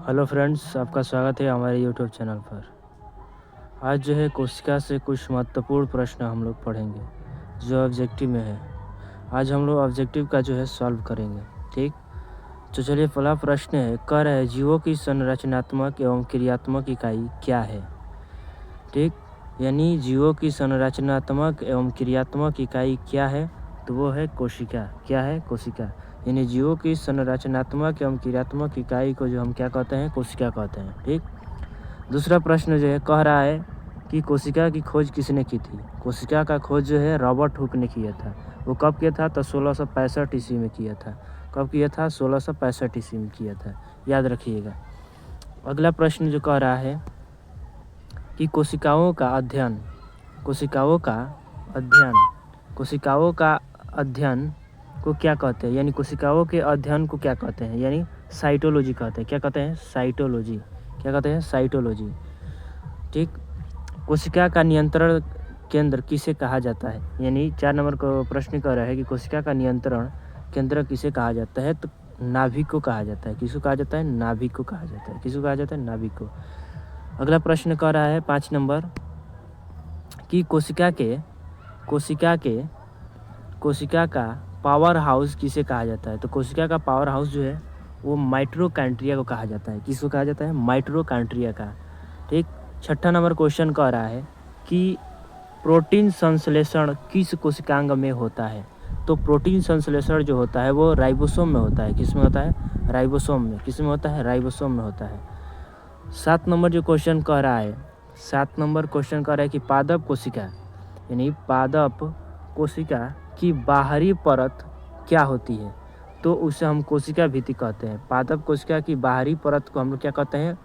Hello friends, आपका स्वागत है हमारे यूट्यूब चैनल पर। आज जो है कोशिका से कुछ महत्वपूर्ण प्रश्न हम लोग पढ़ेंगे जो ऑब्जेक्टिव में है। आज हम लोग ऑब्जेक्टिव का जो है सॉल्व करेंगे। ठीक, तो चलिए पहला प्रश्न है, कह रहा है जीवों की संरचनात्मक एवं क्रियात्मक इकाई क्या है। ठीक, यानी जीवों की संरचनात्मक एवं क्रियात्मक इकाई क्या है, तो वो है कोशिका। क्या है? कोशिका। यानी जीवों की संरचनात्मक एवं क्रियात्मक इकाई को जो हम क्या कहते हैं, कोशिका कहते हैं। ठीक, दूसरा प्रश्न जो है कह रहा है कि कोशिका की खोज किसने की थी। कोशिका का खोज जो है रॉबर्ट हुक ने किया था। वो कब किया था? तो 1665 ईस्वी में किया था। कब किया था? 1665 ईस्वी में किया था, याद रखिएगा। अगला प्रश्न जो कह रहा है कि कोशिकाओं का अध्ययन को क्या कहते हैं, यानी कोशिकाओं के अध्ययन को क्या कहते हैं, यानी साइटोलॉजी कहते हैं। क्या कहते हैं? साइटोलॉजी। क्या कहते हैं? साइटोलॉजी। ठीक, कोशिका का नियंत्रण केंद्र किसे कहा जाता है, यानी 4 नंबर का प्रश्न कर रहा है कि कोशिका का नियंत्रण केंद्र किसे कहा जाता है, तो नाभिक को कहा जाता है। किसको कहा जाता है? नाभिक को कहा जाता है। किसको कहा जाता है? नाभिक को। अगला प्रश्न कर रहा है 5 नंबर कि कोशिका का पावर हाउस किसे कहा जाता है। तो कोशिका का पावर हाउस जो है वो माइटोकॉन्ड्रिया को कहा जाता है। किसको कहा जाता है? माइटोकॉन्ड्रिया का। ठीक, 6ठा नंबर क्वेश्चन कह रहा है कि प्रोटीन संश्लेषण किस कोशिकांग में होता है। तो प्रोटीन संश्लेषण जो होता है वो राइबोसोम में होता है। किस में होता है? राइबोसोम में। किस में होता है? राइबोसोम में होता है। 7 नंबर जो क्वेश्चन कह रहा है, 7 नंबर क्वेश्चन कह रहा है कि पादप कोशिका यानी पादप कोशिका की बाहरी परत क्या होती है। तो उसे हम कोशिका भित्ति कहते हैं। पादप कोशिका की बाहरी परत को हम लोग क्या कहते हैं?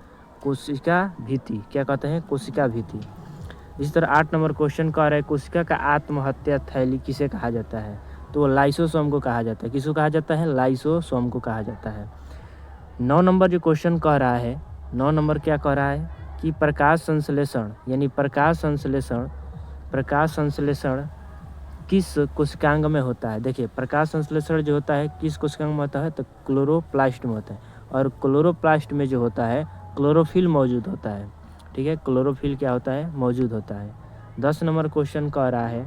कोशिका भित्ति। क्या कहते हैं? कोशिका भित्ति। इसी तरह 8 नंबर क्वेश्चन कह रहा है कोशिका का आत्महत्या थैली किसे कहा जाता है। तो लाइसोसोम को कहा जाता है। किसको कहा जाता है? लाइसोसोम को कहा जाता है। 9 नंबर जो क्वेश्चन कह रहा है, 9 नंबर क्या कह रहा है कि प्रकाश संश्लेषण यानी प्रकाश संश्लेषण किस कोशिकांग में होता है। देखिए, प्रकाश संश्लेषण जो होता है किस कोशिकांग में होता है, तो क्लोरोप्लास्ट में होता है। और क्लोरोप्लास्ट में जो होता है क्लोरोफिल मौजूद होता है। ठीक है, क्लोरोफिल क्या होता है? मौजूद होता है। 10 नंबर क्वेश्चन कह रहा है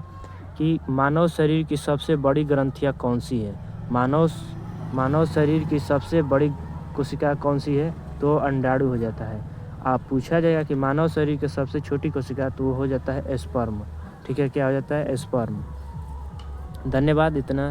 कि मानव शरीर की सबसे बड़ी ग्रंथियाँ कौन सी है। मानव शरीर की सबसे बड़ी कोशिका कौन सी है, तो अंडाणु हो जाता है। आप पूछा जाएगा कि मानव शरीर की सबसे छोटी कोशिका, तो वो हो जाता है स्पर्म। ठीक है, क्या हो जाता है? स्पर्म। धन्यवाद, इतना